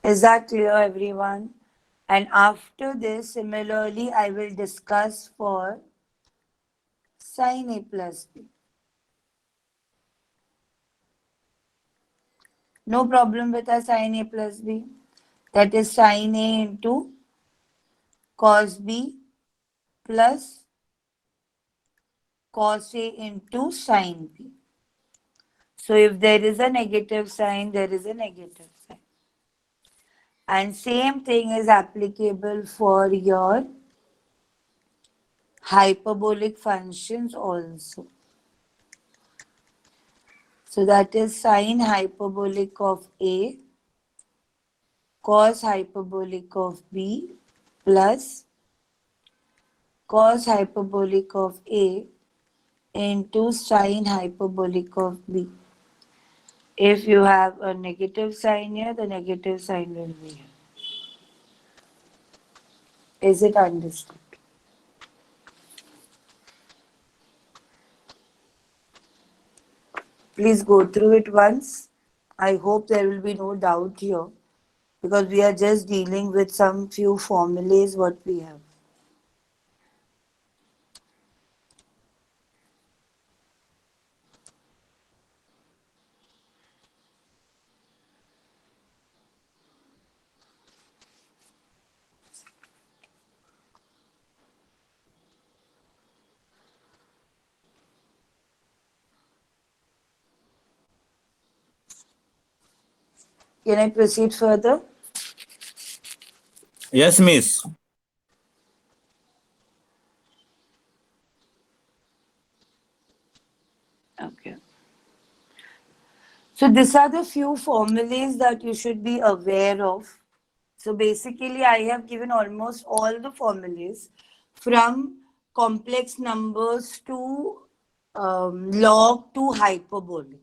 Is that clear, everyone? And after this, similarly, I will discuss for sin A plus B. No problem with our sin A plus B. That is sin A into cos B plus cos A into sin B. So if there is a negative sign, there is a negative sign. And same thing is applicable for your hyperbolic functions also. So that is sine hyperbolic of A cos hyperbolic of B plus cos hyperbolic of A into sine hyperbolic of B. If you have a negative sign here, the negative sign will be here. Is it understood? Please go through it once. I hope there will be no doubt here because we are just dealing with some few formulas what we have. Can I proceed further? Yes, miss. Okay. So these are the few formulas that you should be aware of. So basically, I have given almost all the formulas from complex numbers to log to hyperbolic.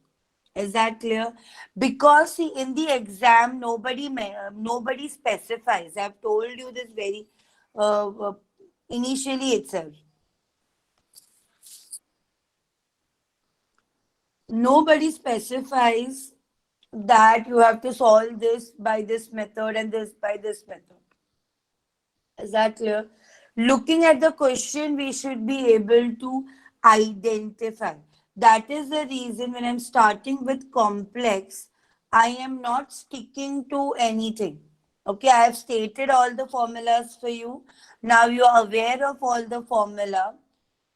Is that clear? Because see, in the exam, nobody specifies. I've told you this very initially itself. Nobody specifies that you have to solve this by this method and this by this method. Is that clear? Looking at the question, we should be able to identify. That is the reason when I'm starting with complex, I am not sticking to anything. Okay, I have stated all the formulas for you. Now you are aware of all the formula.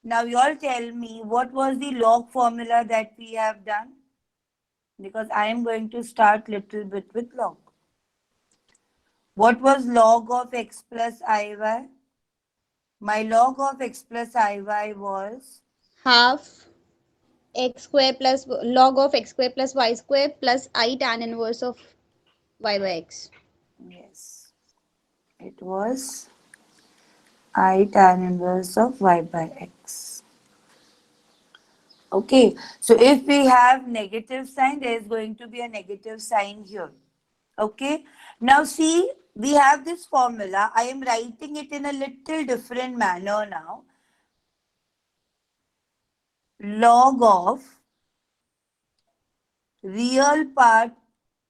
Now you all tell me what was the log formula that we have done? Because I am going to start little bit with log. What was log of x plus iy? My log of x plus iy was half x square plus log of x square plus y square plus I tan inverse of y by x. yes, it was I tan inverse of y by x. Okay, so if we have negative sign, there is going to be a negative sign here. Okay, now see, we have this formula. I am writing it in a little different manner now. Log of real part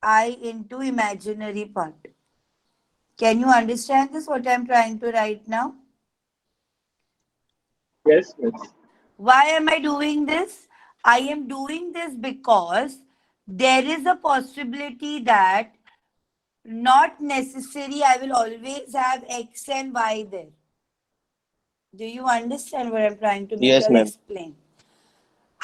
I into imaginary part. Can you understand this, what I'm trying to write now? Yes, miss. Why am I doing this? I am doing this because there is a possibility that not necessary I will always have x and y there. Do you understand what I'm trying to make? Yes, I'll ma'am. explain.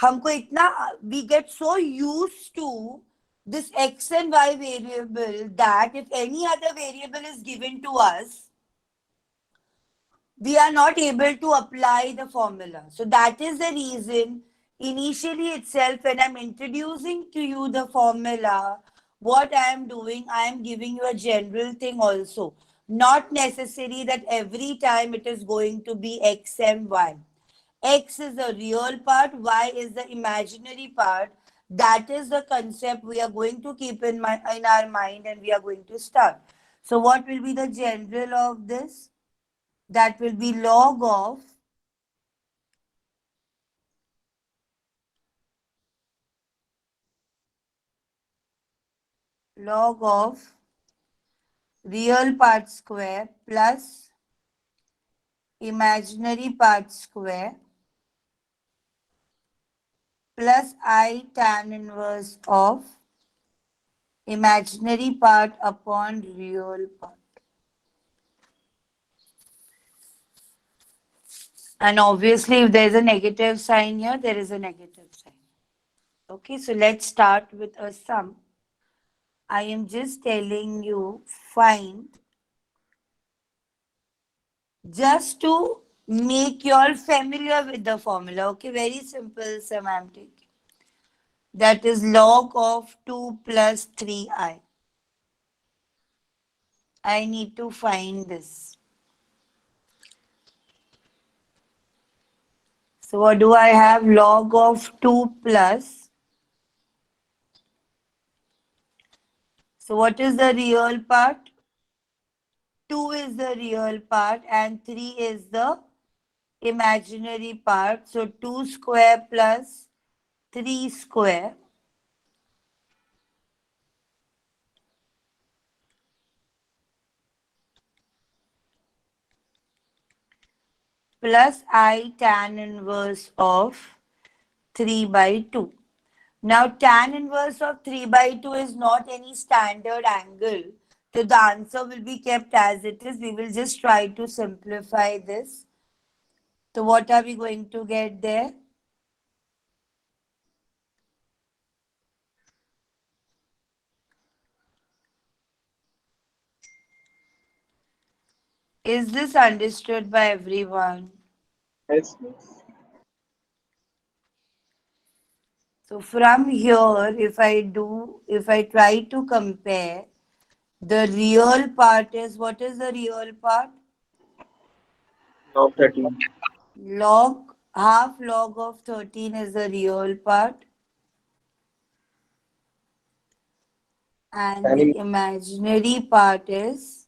हमको इतना we get so used to this x and y variable that if any other variable is given to us, we are not able to apply the formula. So that is the reason initially itself when I'm introducing to you the formula, what I am doing, I am giving you a general thing also. Not necessary that every time it is going to be x and y. X is the real part, Y is the imaginary part. That is the concept we are going to keep in our mind and we are going to start. So what will be the general of this? That will be log of real part square plus imaginary part square plus I tan inverse of imaginary part upon real part. And obviously, if there is a negative sign here, there is a negative sign. Okay, so let's start with a sum. I am just telling you, find, just to make you all familiar with the formula. Okay, very simple sum I'm taking. That is log of 2 plus 3i. I need to find this. So what do I have? Log of 2 plus. So what is the real part? 2 is the real part and 3 is the imaginary part. So 2 square plus 3 square plus I tan inverse of 3 by 2. Now tan inverse of 3 by 2 is not any standard angle. So the answer will be kept as it is. We will just try to simplify this. So what are we going to get there? Is this understood by everyone? Yes. So from here, if I try to compare, the real part is, what is the real part? Log 13. Log, half log of 13 is the real part. And the imaginary part is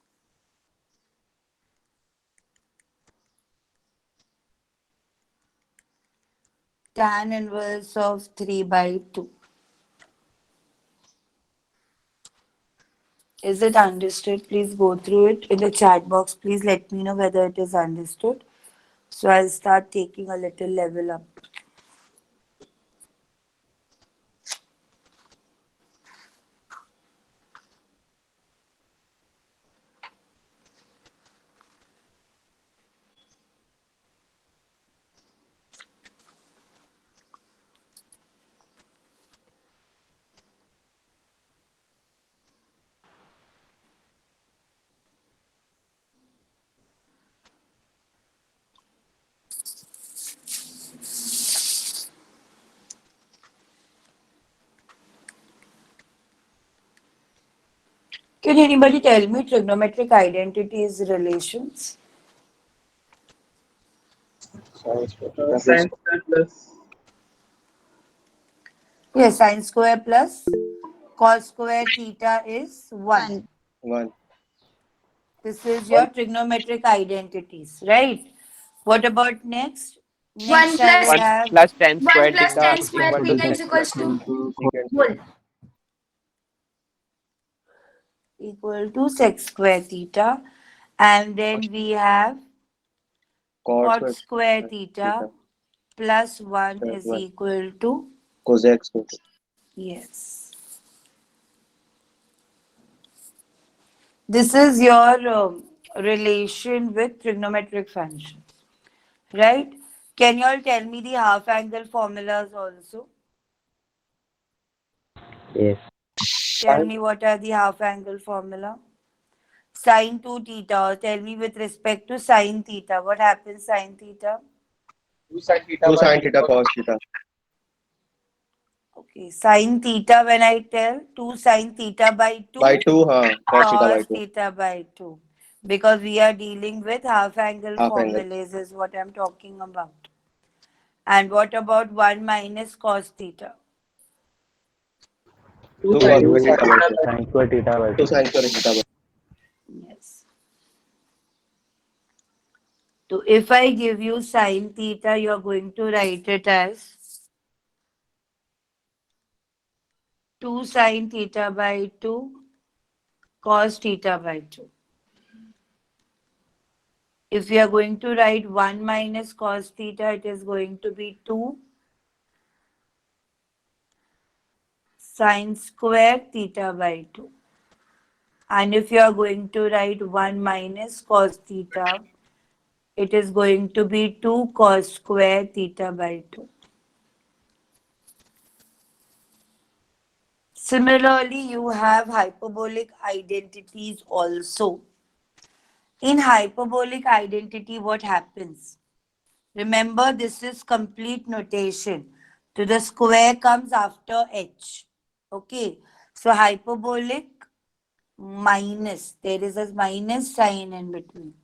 tan inverse of 3 by 2. Is it understood? Please go through it in the chat box. Please let me know whether it is understood. So I'll start taking a little level up. Can anybody tell me trigonometric identities relations? Science square plus Yes, sine square plus cos square theta is 1. 1. This is your trigonometric identities, right? What about next? 1 Next I plus will 1 have plus 10 1 square plus theta 10 is square equal to theta Equal is 6. equals to to whole. equal to sec square theta. And then we have cot cot square theta plus 1 square is 1. equal to, Cosec square. yes. This is your relation with trigonometric functions, right? Can you all tell me the half angle formulas also? Yes. Tell me what are the half angle formula? Sine 2 theta. Tell me with respect to sine theta. What happens sine theta? 2 sin theta cos theta. Okay, sine theta, when I tell 2 sine theta by 2 By 2, cos theta by cos 2. theta by 2. Because we are dealing with half angle Half angle. formulas is what I'm talking about. And what about 1 minus cos theta? 2 cos theta by 2. Sin square theta by 2 sin square theta by Yes. So if I give you sine theta, you're going to write it as 2 sine theta by 2 cos theta by 2. If we are going to write 1 minus cos theta, it is going to be 2 sin square theta by 2. And if you are going to write 1 minus cos theta, it is going to be 2 cos square theta by 2. Similarly, you have hyperbolic identities also. In hyperbolic identity, what happens? Remember, this is complete notation. So the square comes after h. Okay. So hyperbolic minus. There is a minus sign in between.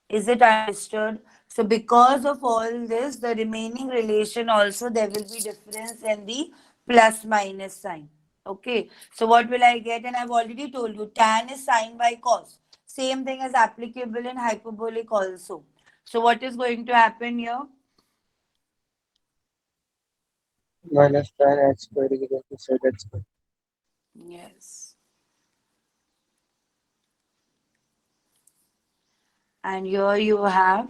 Is it understood? So because of all this, the remaining relation also, there will be difference in the plus minus sign. Okay. So what will I get? And I've already told you, tan is sine by cos. Same thing is applicable in hyperbolic also. So what is going to happen here? Minus tan h square is equal to sec h square. Yes. And here you have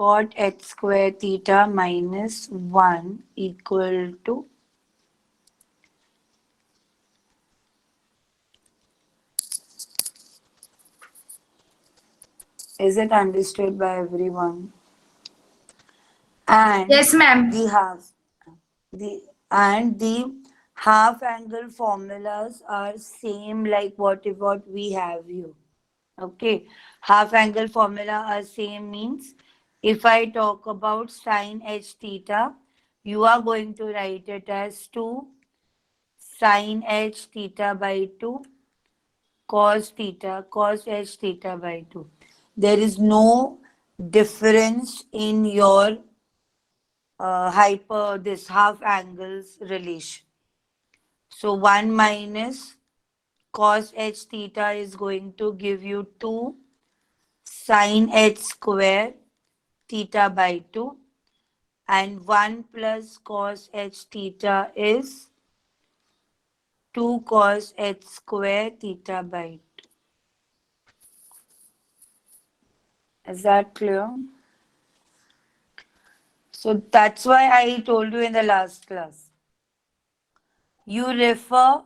cot h square theta minus 1 equal to Is it understood by everyone? And Yes, ma'am. the half angle formulas are same like what we have here. Okay, half angle formula are same means if I talk about sine h theta, you are going to write it as 2 sine h theta by 2 cos h theta by 2. There is no difference in your this half angles relation. So 1 minus cos h theta is going to give you 2 sin h square theta by 2, and 1 plus cos h theta is 2 cos h square theta by 2. Is that clear? So that's why I told you in the last class. You refer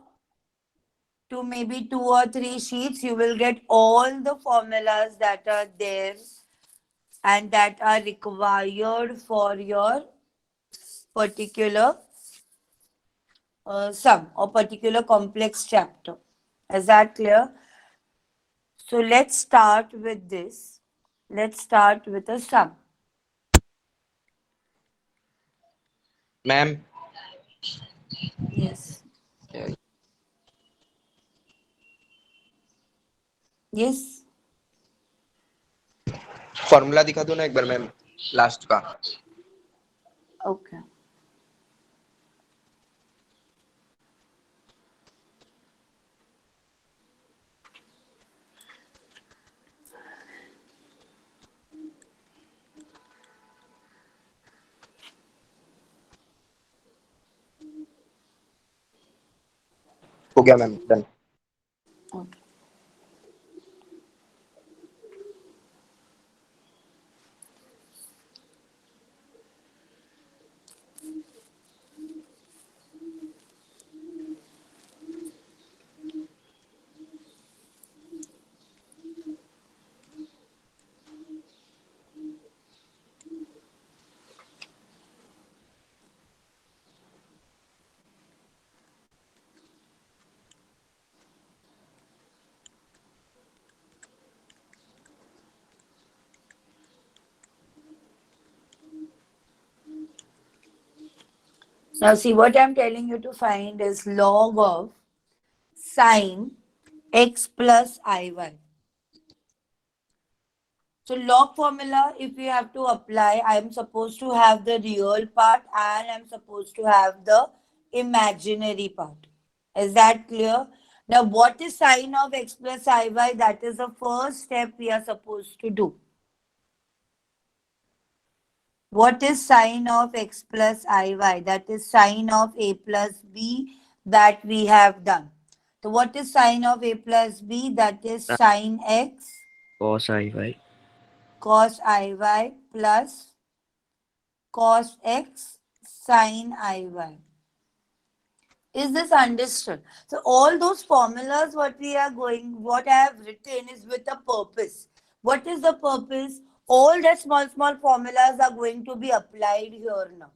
to maybe 2 or 3 sheets, you will get all the formulas that are there and that are required for your particular sum or particular complex chapter. Is that clear? So let's start with this. Let's start with a sum. Ma'am, Yes. Yes. Formula दिखा दो ना एक बार ma'am last का. Okay. हो गया ma'am, done. Okay. Now see, what I'm telling you to find is log of sine x plus iy. So log formula, if we have to apply, I am supposed to have the real part and I'm supposed to have the imaginary part. Is that clear? Now what is sine of x plus iy? That is the first step we are supposed to do. What is sine of x plus iy? That is sine of a plus b that we have done. So what is sine of a plus b? That is sine x cos iy. cos iy plus cos x sine iy. Is this understood? So all those formulas what I have written is with a purpose. What is the purpose? All the small formulas are going to be applied here now.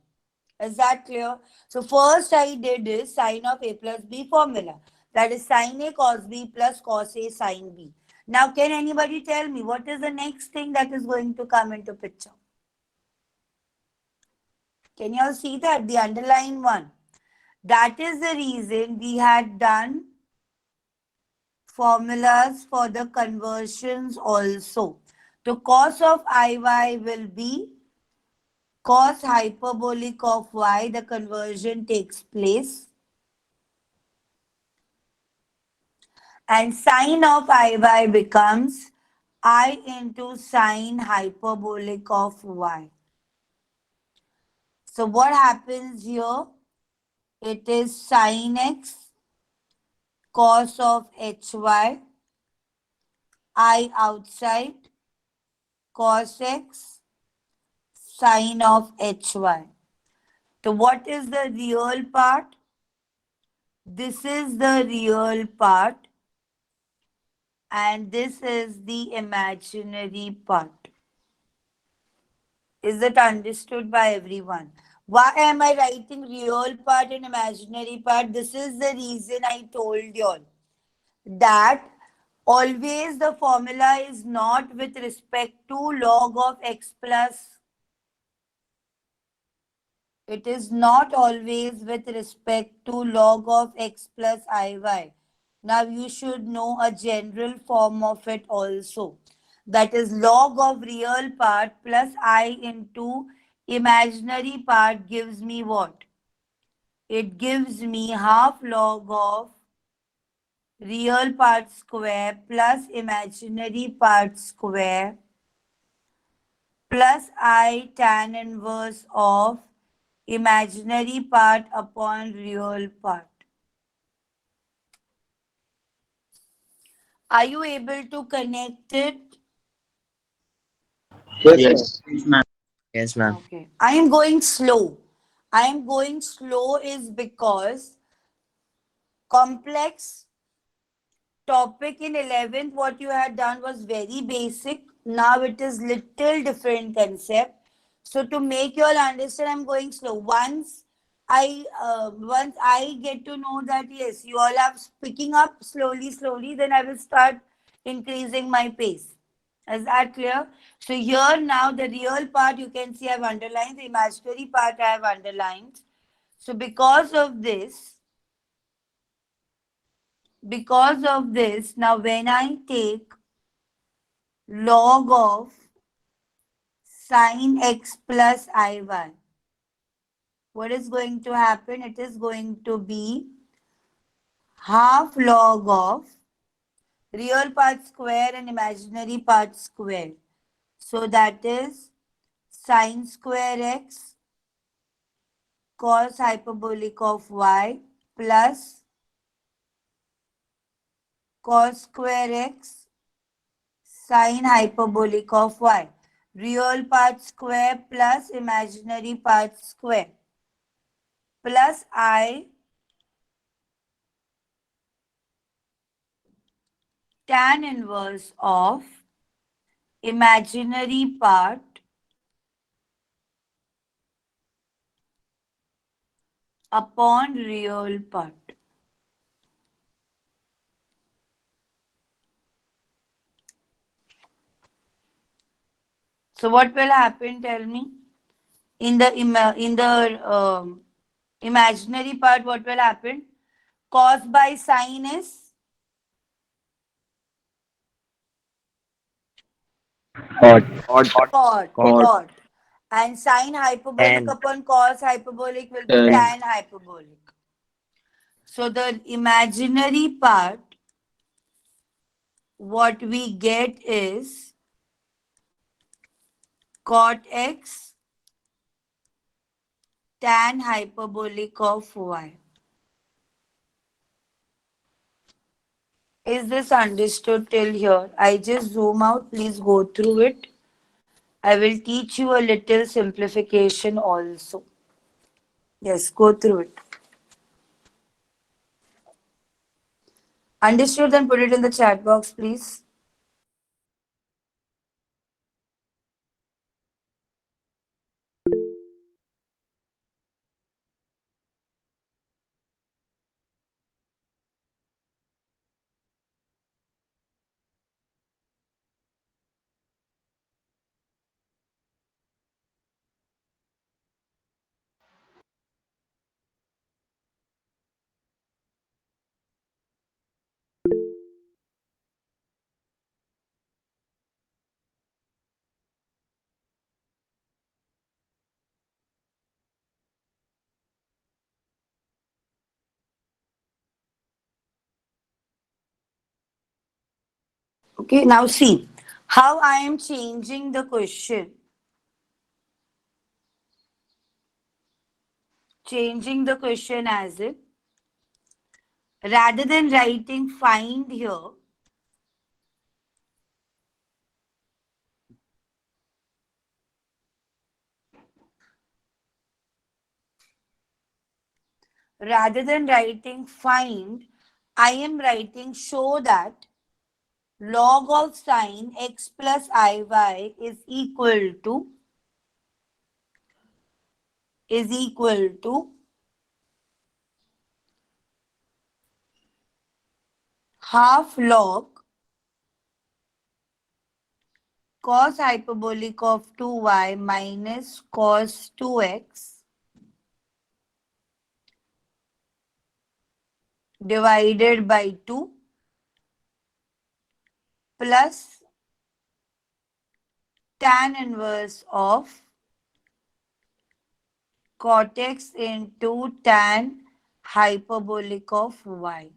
Is that clear? So first I did is sine of a plus b formula. That is sine a cos b plus cos a sine b. Now can anybody tell me what is the next thing that is going to come into picture? Can you all see that? The underlying one. That is the reason we had done formulas for the conversions also. So cos of iy will be cos hyperbolic of y, the conversion takes place. And sine of iy becomes I into sine hyperbolic of y. So what happens here? It is sine x cos of hy, I outside, cos x sine of hy. So what is the real part? This is the real part and this is the imaginary part. Is it understood by everyone? Why am I writing real part and imaginary part? This is the reason I told you all that always the formula is not with respect to log of x plus. It is not always with respect to log of x plus iy. Now you should know a general form of it also. That is log of real part plus I into imaginary part gives me what? It gives me half log of real part square plus imaginary part square plus I tan inverse of imaginary part upon real part. Are you able to connect it? Yes, ma'am. Yes, ma'am. Okay. I am going slow. I am going slow is because complex topic in 11th, what you had done was very basic. Now it is little different concept. So to make you all understand, I'm going slow. Once I get to know that yes, you all are picking up slowly, then I will start increasing my pace. Is that clear? So here now the real part you can see I've underlined, the imaginary part I have underlined. So because of this, now when I take log of sine x plus iy, what is going to happen? It is going to be half log of real part square and imaginary part square. So that is sine square x cos hyperbolic of y plus cos square x sine hyperbolic of y. Real part square plus imaginary part square plus I tan inverse of imaginary part upon real part. So what will happen? Tell me. In the imaginary part, what will happen? Cos by sine is Cot. cot. Cot. Cot. And sine hyperbolic Tan. upon cos hyperbolic will be Tan. tan hyperbolic. So the imaginary part, what we get is cot x tan hyperbolic of y. Is this understood till here? I just zoom out. Please go through it. I will teach you a little simplification also. Yes, go through it. Understood? Then put it in the chat box, please. Okay, now see how I am changing the question. Changing the question as it, rather than writing find here, rather than writing find, I am writing show that log of sine x plus iy is equal to half log cos hyperbolic of 2y minus cos 2x divided by 2 plus tan inverse of cot x into tan hyperbolic of y.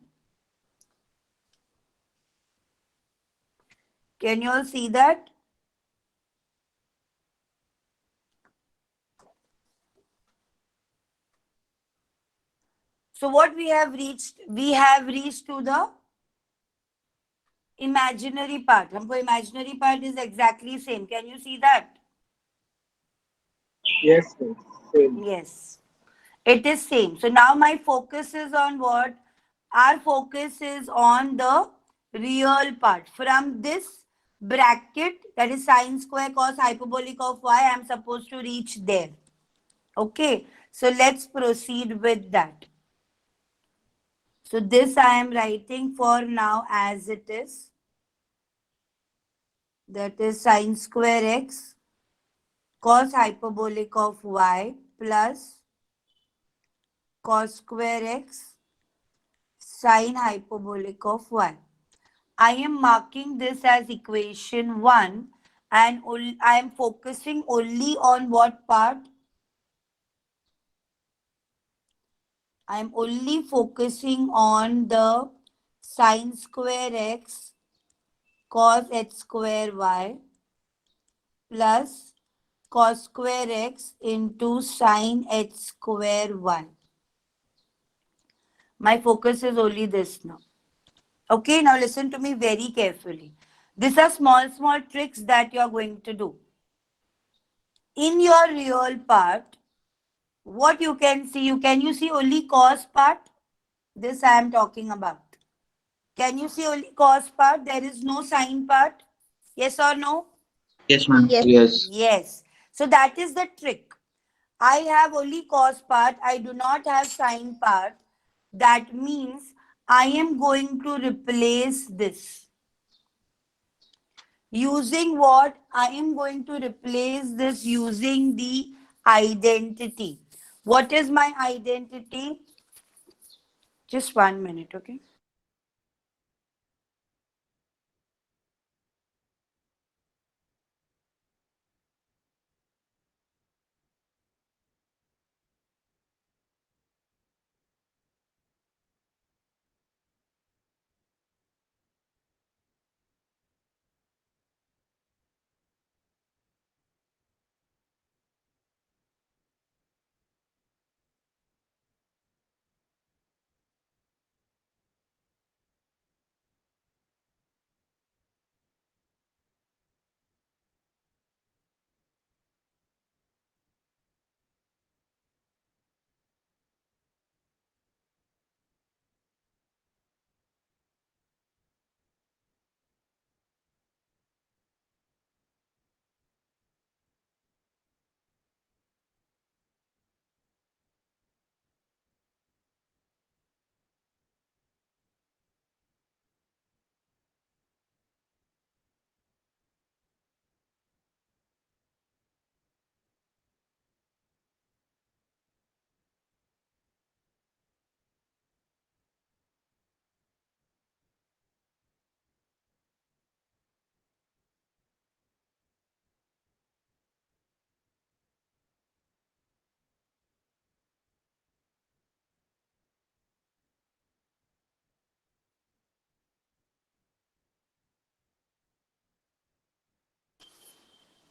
Can you all see that? So what we have reached to the imaginary part. हमको imaginary part is exactly same. Can you see that? Yes, miss. Same. Yes. It is same. So now my focus is on what? Our focus is on the real part. From this bracket, that is sine square cos hyperbolic of y, I am supposed to reach there. Okay. So let's proceed with that. So this I am writing for now as it is. That is sine square x cos hyperbolic of y plus cos square x sine hyperbolic of y. I am marking this as equation 1 and I am focusing only on what part? I am only focusing on the sine square x cos h square y plus cos square x into sine h square y. My focus is only this now. Okay, now listen to me very carefully. These are small tricks that you are going to do. In your real part, what you can see only cos part? This I am talking about. Can you see only cos part? There is no sine part? Yes or no? Yes, ma'am. Yes. Yes. Yes. So that is the trick. I have only cos part. I do not have sine part. That means I am going to replace this. Using what? I am going to replace this using the identity. What is my identity? Just 1 minute, okay?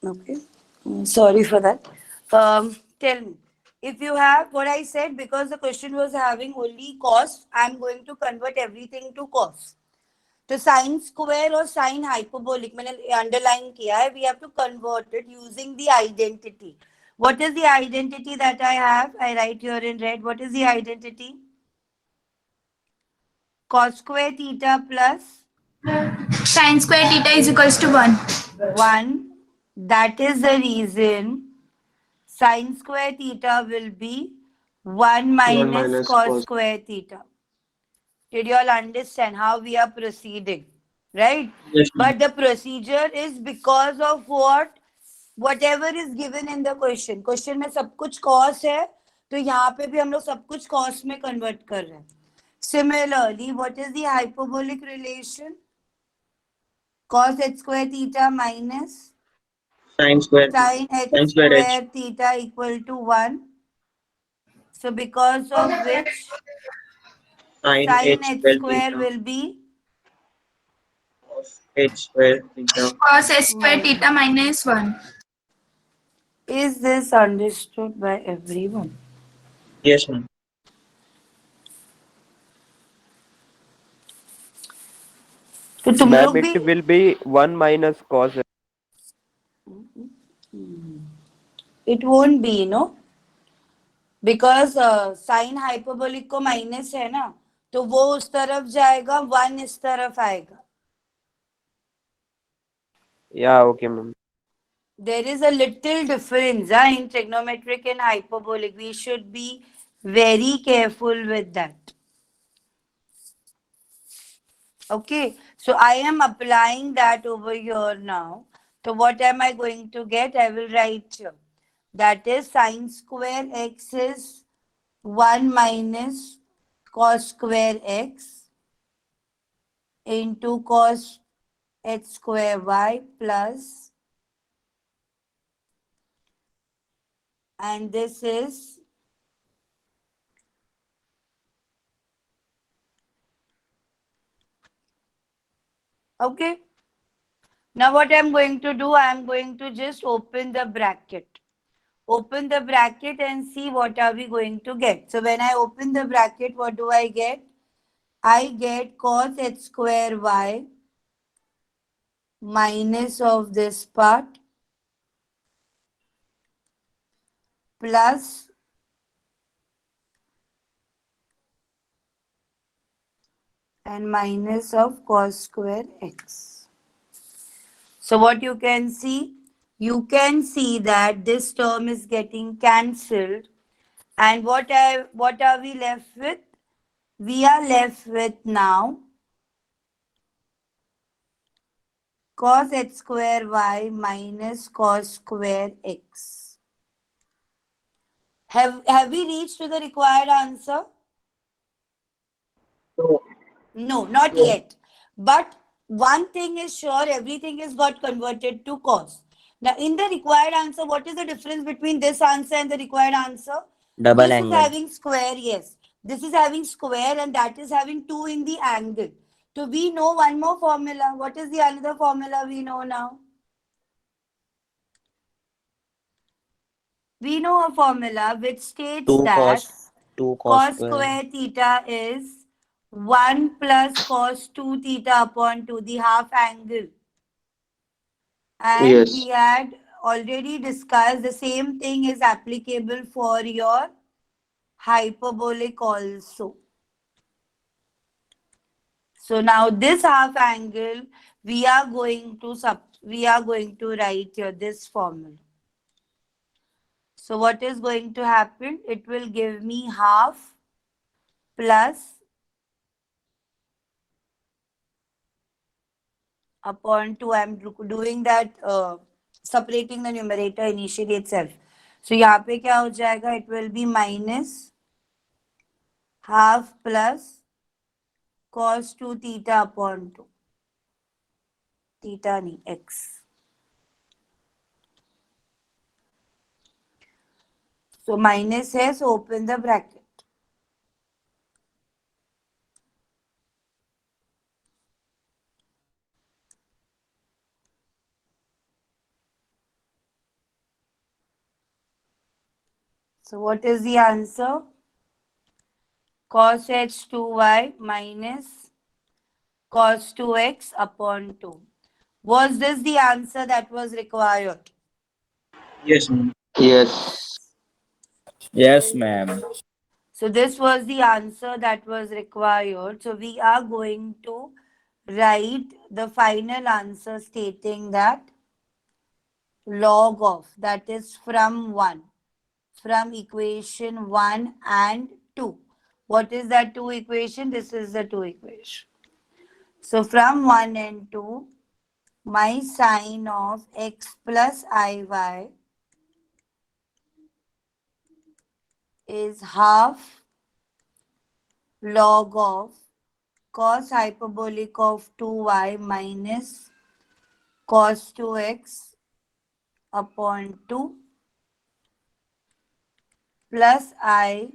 Okay. Sorry for that. Tell me, if you have what I said, because the question was having only cos, I'm going to convert everything to cos. तो sine square और sine hyperbolic मैंने underline किया है. We have to convert it using the identity. What is the identity that I have? I write here in red. What is the identity? Cos square theta plus Sin square theta is equals to 1. 1. That is the reason sin square theta will be 1 minus minus cos cos. square theta. Did you all understand how we are proceeding? Right? Yes, ma'am. But the procedure is because of what? Whatever is given in the question. Question में सब कुछ cos है, तो यहाँ पे भी हम लोग सब कुछ cos में convert कर रहे हैं. Similarly, what is the hyperbolic relation? Cos h square theta minus Sin square. sin h Sin square h. square theta equal to 1. So because of which Sin sin h h square square theta. will be Cos h square theta. Cos h square theta minus 1. Is this understood by everyone? Yes, ma'am. तो तुम Ma'am, लोग भी it will be 1 minus cos. it won't be, no, because sine hyperbolic को minus है ना, तो वो उस तरफ जाएगा, 1 इस तरफ आएगा. Yeah, okay, ma'am. There is a little difference in trigonometric and hyperbolic. We should be very careful with that. Okay, so I am applying that over here now. So what am I going to get? I will write here. That is sine square x is 1 minus cos square x into cos h square y plus, and this is okay. Now what I'm going to do, I'm going to just open the bracket. Open the bracket and see what are we going to get. So when I open the bracket, what do I get? I get cos h square y minus of this part plus and minus of cos square x. So what you can see that this term is getting cancelled, and what are we left with? We are left with now cos h square y minus cos square x. Have we reached to the required answer? So, No, not No. yet. But one thing is sure, everything is got converted to cos. Now, in the required answer, what is the difference between this answer and the required answer? Double This angle. is having square, yes. This is having square and that is having 2 in the angle. So we know one more formula. What is the another formula we know now? We know a formula which states 2 that cos cos square. square theta is 1 plus cos 2 theta upon 2, the half angle. And Yes. we had already discussed the same thing is applicable for your hyperbolic also. So now this half angle, we are going to write here this formula. So what is going to happen? It will give me half plus upon 2. I'm doing that, separating the numerator initially itself. So यहाँ पे क्या हो जाएगा? It will be minus half plus cos 2 theta upon 2. Theta नहीं, x. So minus है, so open the bracket. So what is the answer? Cos h2y minus cos 2x upon 2. Was this the answer that was required? Yes, ma'am. Yes. Yes, ma'am. So this was the answer that was required. So we are going to write the final answer stating that log of, that is from 1, from equation 1 and 2. What is that 2 equation? This is the 2 equation. So from 1 and 2, my sine of x plus iy is half log of cos hyperbolic of 2y minus cos 2x upon 2 plus I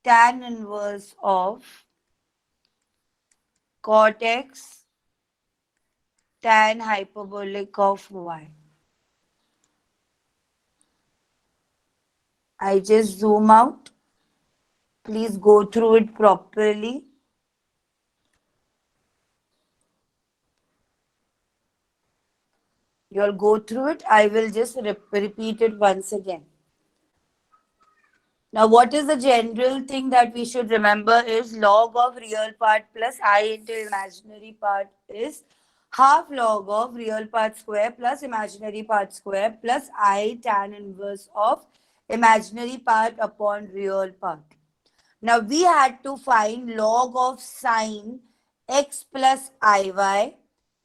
tan inverse of cot x tan hyperbolic of y. I just zoom out. Please go through it properly. You'll go through it. I will just repeat it once again. Now, what is the general thing that we should remember is log of real part plus I into imaginary part is half log of real part square plus imaginary part square plus I tan inverse of imaginary part upon real part. Now, we had to find log of sine x plus iy.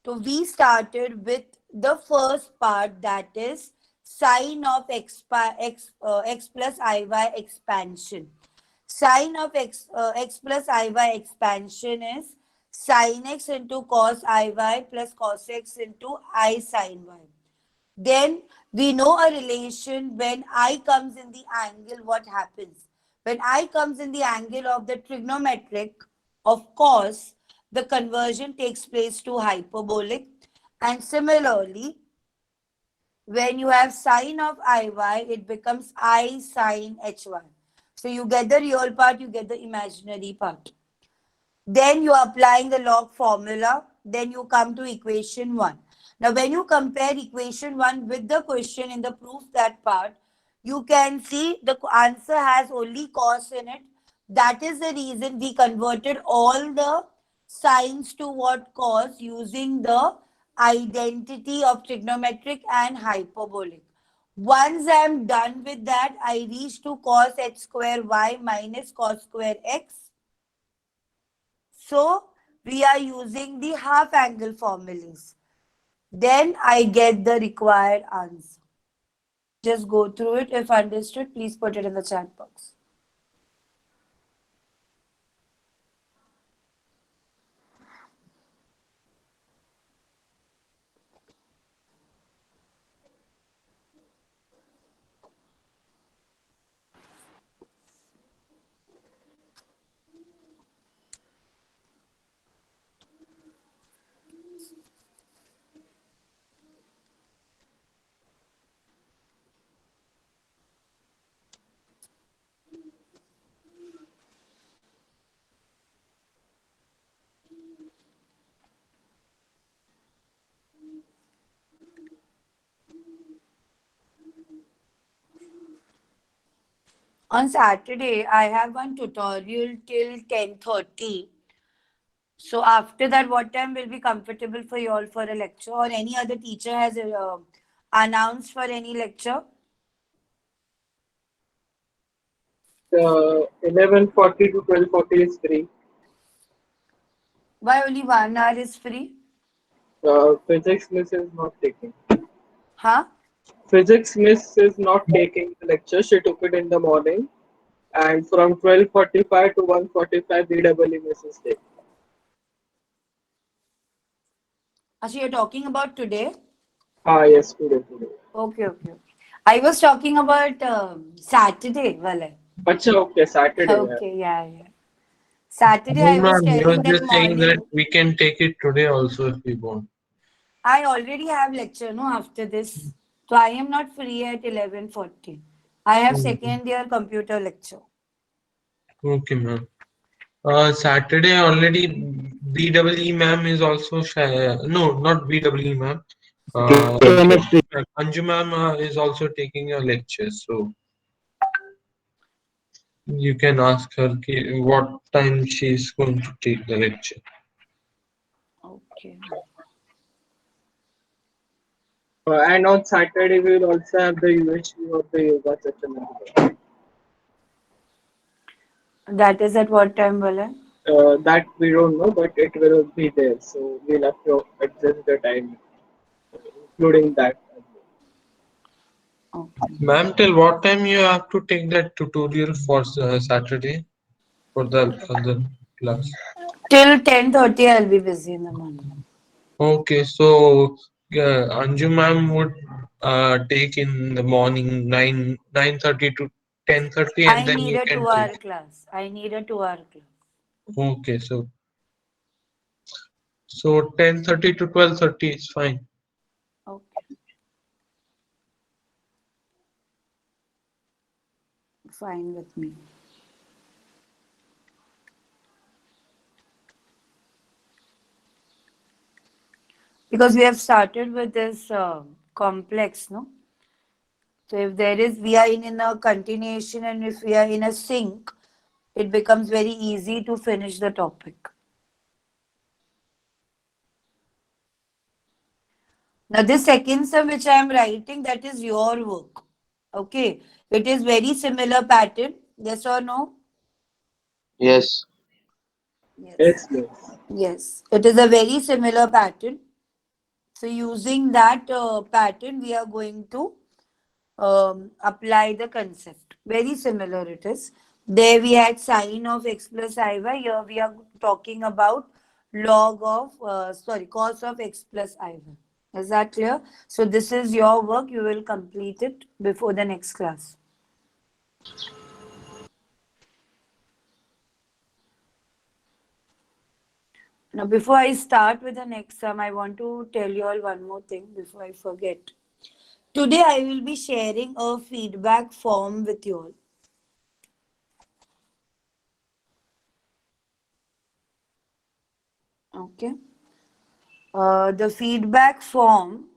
So, we started with the first part, that is sine of x plus iy expansion. Sine of x plus iy expansion is sine x into cos iy plus cos x into I sine y. Then we know a relation when I comes in the angle, what happens? When I comes in the angle of the trigonometric of cos, the conversion takes place to hyperbolic. And similarly, when you have sine of iy, it becomes I sine hy. So you get the real part, you get the imaginary part. Then you are applying the log formula. Then you come to equation 1. Now, when you compare equation 1 with the question in the proof that part, you can see the answer has only cos in it. That is the reason we converted all the signs to what cos using the identity of trigonometric and hyperbolic. Once I am done with that, I reach to cos h square y minus cos square x. So we are using the half angle formulas. Then I get the required answer. Just go through it. If understood, please put it in the chat box. On Saturday, I have one tutorial till 10:30. So after that, what time will be comfortable for you all for a lecture, or any other teacher has announced for any lecture? 11:40 to 12:40 is free. Why only 1 hour is free? Physics miss is not taking. Huh? Physics miss is not taking the lecture. She took it in the morning, and from 12:45 to 1:45, BEE miss is taking. So you're talking about today? Yes, today. Okay. I was talking about Saturday. Wale. Acha, okay, Saturday. Okay, yeah. Saturday, No, I was ma'am, he was telling that just saying morning. that we can take it today also if we want. I already have lecture, no, after this. So I am not free at 11:40. I have Mhm. second year computer lecture. Okay, ma'am. Saturday already BEE ma'am is also no, not BEE ma'am. Chemistry. Anju ma'am is also taking a lecture, so you can ask her what time she is going to take the lecture. Okay. And on Saturday, we will also have the UHV of the yoga session as well. That is at what time, Balan? That we don't know, but it will be there. So we'll have to adjust the time, including that as well. Okay. Ma'am, till what time you have to take that tutorial for Saturday for the other class? Till 10:30, I'll be busy in the morning. Okay, so Anju ma'am would take in the morning 9:30 to 10:30, and I then need you a can 2-hour take. class. I need a 2-hour class. Okay, so 10:30 to 12:30 is fine. Okay. Fine with me. Because we have started with this complex, no? So if there is, we are in a continuation, and if we are in a sync, it becomes very easy to finish the topic. Now, this second sum which I am writing, that is your work. Okay. It is very similar pattern. Yes or no? Yes. Yes. Yes, yes. Yes. It is a very similar pattern. So using that pattern, we are going to apply the concept. Very similar it is. There we had sine of x plus iy. Here we are talking about cos of x plus iy. Is that clear? So this is your work. You will complete it before the next class. Now, before I start with the next sum, I want to tell you all one more thing before I forget. Today, I will be sharing a feedback form with you all. Okay. The feedback form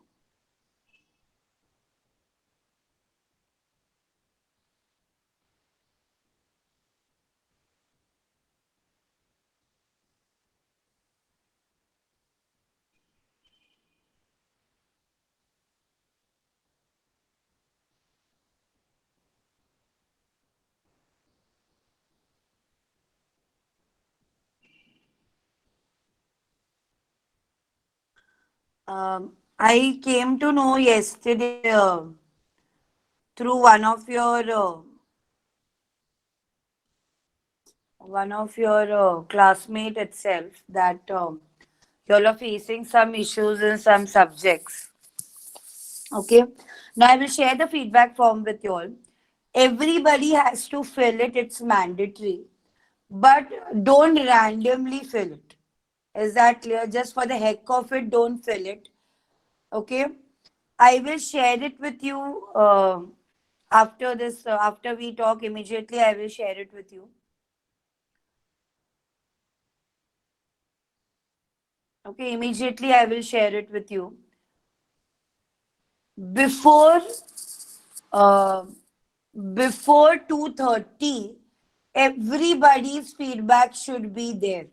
I came to know yesterday through one of your classmate itself that you all are facing some issues in some subjects. Okay. Now I will share the feedback form with you all. Everybody has to fill it. It's mandatory, but don't randomly fill it. Is that clear? Just for the heck of it, don't fill it. Okay. I will share it with you after this. After we talk immediately, I will share it with you. Okay, immediately I will share it with you. Before uh, before 2:30, everybody's feedback should be there.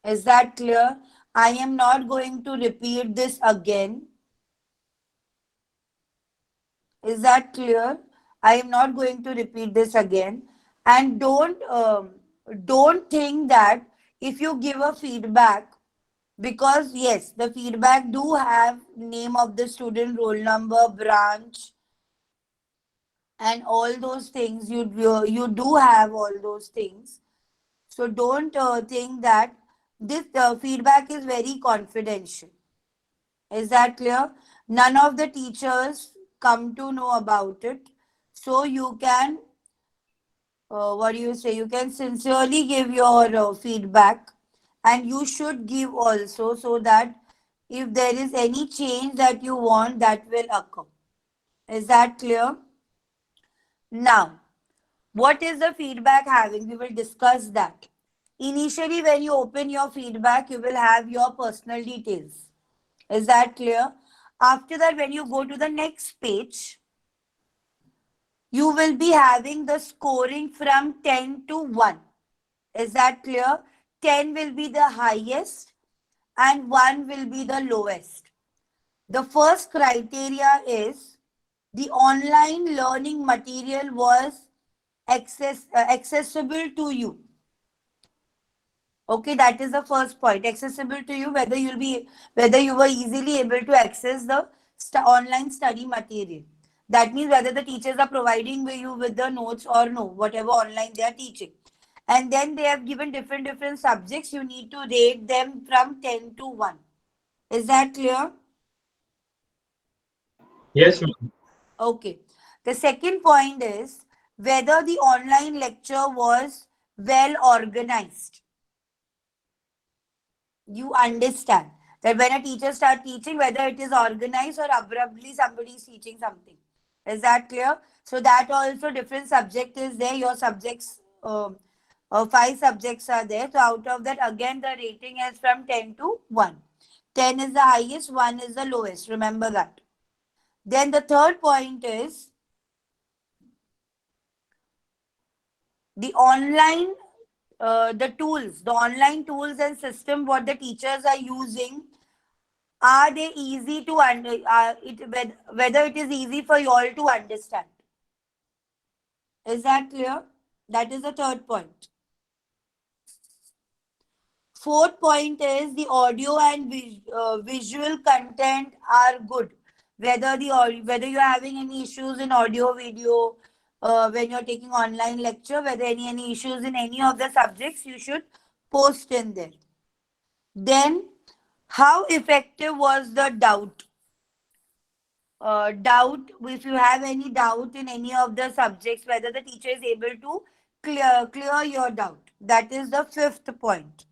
Is that clear? I am not going to repeat this again. Is that clear? I am not going to repeat this again. And don't think that if you give a feedback, because yes, the feedback do have name of the student, roll number, branch, and all those things. You do have all those things. So don't think that this feedback is very confidential. Is that clear? None of the teachers come to know about it. So you can, what do you say? You can sincerely give your feedback, and you should give also, so that if there is any change that you want, that will occur. Is that clear? Now, what is the feedback having? We will discuss that. Initially, when you open your feedback, you will have your personal details. Is that clear? After that, when you go to the next page, you will be having the scoring from 10 to 1. Is that clear? 10 will be the highest and 1 will be the lowest. The first criteria is the online learning material was accessible to you. Okay, that is the first point. Accessible to you, whether you were easily able to access the online study material. That means whether the teachers are providing you with the notes or no, whatever online they are teaching. And then they have given different subjects. You need to rate them from 10 to 1. Is that clear? Yes, ma'am. Okay. The second point is whether the online lecture was well organized. You understand that when a teacher starts teaching, whether it is organized or abruptly somebody is teaching something. Is that clear? So that also different subject is there. Your subjects, 5 subjects are there. So out of that, again, the rating is from 10 to 1. 10 is the highest, 1 is the lowest. Remember that. Then the third point is the online, the online tools and system what the teachers are using, are they easy to whether it is easy for you all to understand. Is that clear? That is the third point. Fourth point is the audio and visual content are good. Whether you're having any issues in audio, video, when you're taking online lecture, whether any issues in any of the subjects, you should post in there. Then, how effective was the doubt? If you have any doubt in any of the subjects, whether the teacher is able to clear your doubt. That is the fifth point.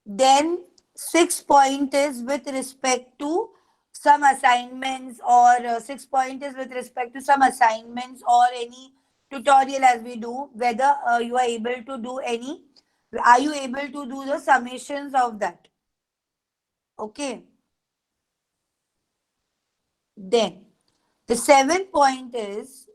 Then sixth point is with respect to some assignments, or sixth point is with respect to some assignments or any tutorial as we do, whether you are able to do are you able to do the summations of that? Okay. Then the seventh point is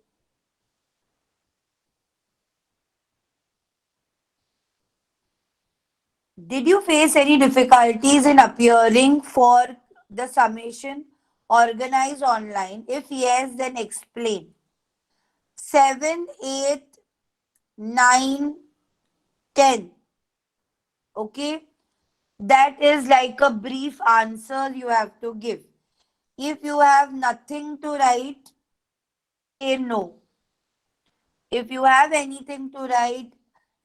did you face any difficulties in appearing for the summation organized online? If yes, then explain. 7, 8, 9, 10. Okay. That is like a brief answer you have to give. If you have nothing to write, say no. If you have anything to write,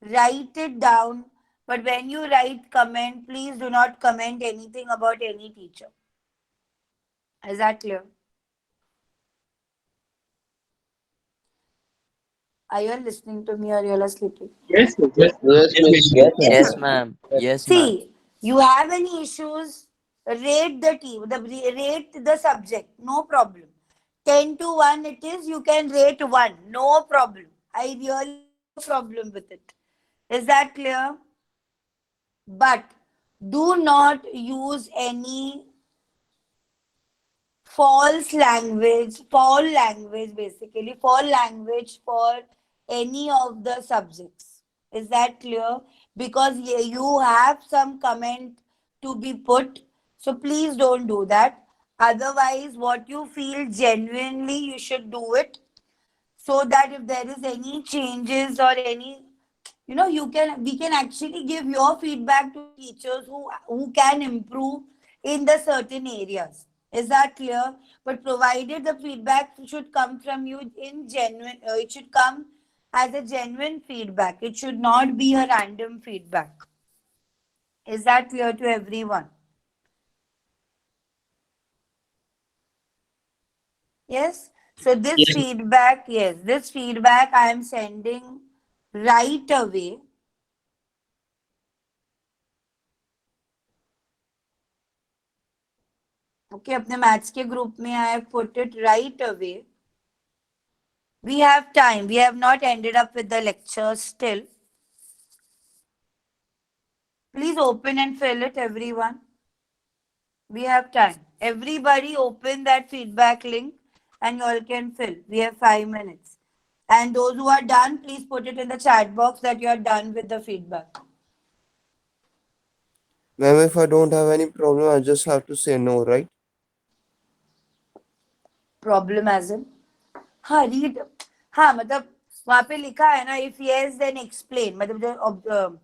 write it down. But when you write comment, please do not comment anything about any teacher. Is that clear? Are you all listening to me or you all are sleeping? Yes, miss. Yes, Yes, miss. Yes, miss. Yes, ma'am. Yes, ma'am. See, you have any issues, rate the subject, no problem. 10 to 1 it is, you can rate 1, no problem. I really no problem with it. Is that clear? But do not use any false language for any of the subjects. Is that clear? Because you have some comment to be put. So please don't do that. Otherwise, what you feel genuinely, you should do it. So that if there is any changes or any, we can actually give your feedback to teachers who can improve in the certain areas. Is that clear? But provided the feedback should come from you in genuine, it should come as a genuine feedback. It should not be a random feedback. Is that clear to everyone? Yes. So this Yes. feedback, this feedback I am sending right away. Okay, अपने maths के group में I have put it right away. We have time. We have not ended up with the lecture still. Please open and fill it, everyone. We have time. Everybody open that feedback link and you all can fill. We have 5 minutes. And those who are done, please put it in the chat box that you are done with the feedback. Ma'am, if I don't have any problem, I just have to say no, right? Problem as in? हाँ, read. हाँ, मतलब वहाँ पे लिखा है ना, if yes, then explain. मतलब जो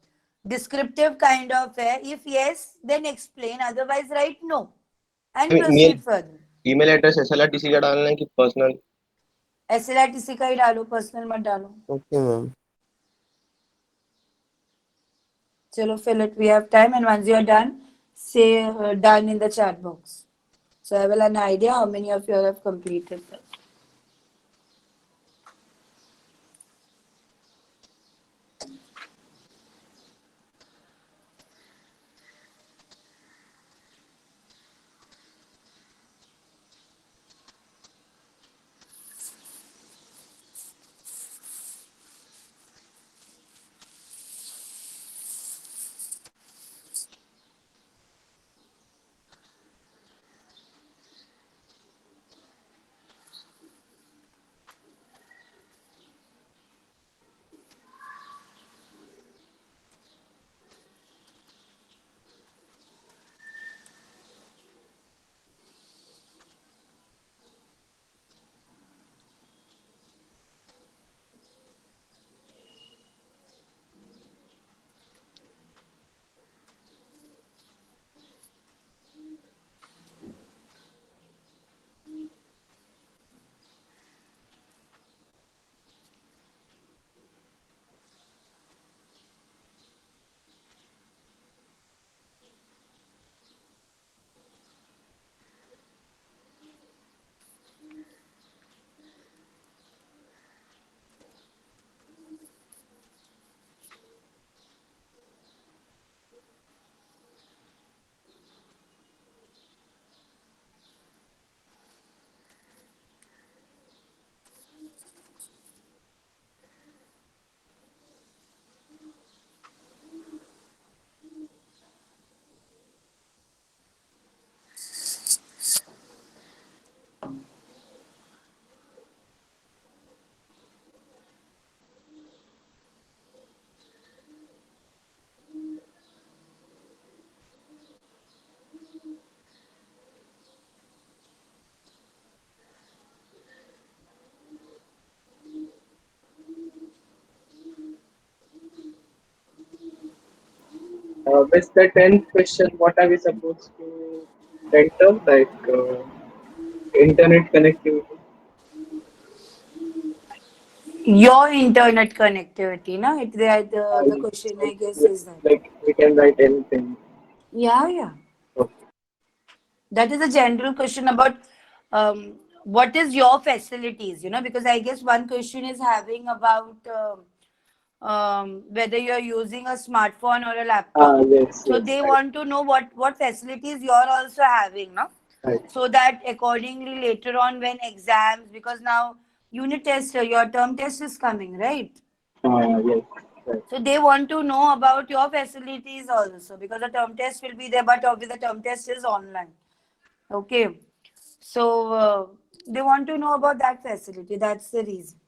descriptive kind of है. If yes, then explain. Otherwise, write no. And proceed further. Email address SLRTC का डालना है कि पर्सनल? SLRTC का ही डालो, personal मत डालो. Okay, ma'am. Chalo, fill it. We have time, and once you are done, say done in the chat box. So I will have an idea how many of you have completed that. Miss the 10th question, what are we supposed to enter? Like internet connectivity. Your internet connectivity, na? The question, I guess, is that. Like we can write anything. Yeah. Okay. That is a general question about what is your facilities, because I guess one question is having about whether you're using a smartphone or a laptop. Yes. So yes, they right. want to know what facilities you're also having, no? Right. So that accordingly later on when exams, because now unit test, your term test is coming, right? Yes. Right. So they want to know about your facilities also, because the term test will be there, but obviously the term test is online. Okay. So they want to know about that facility. That's the reason.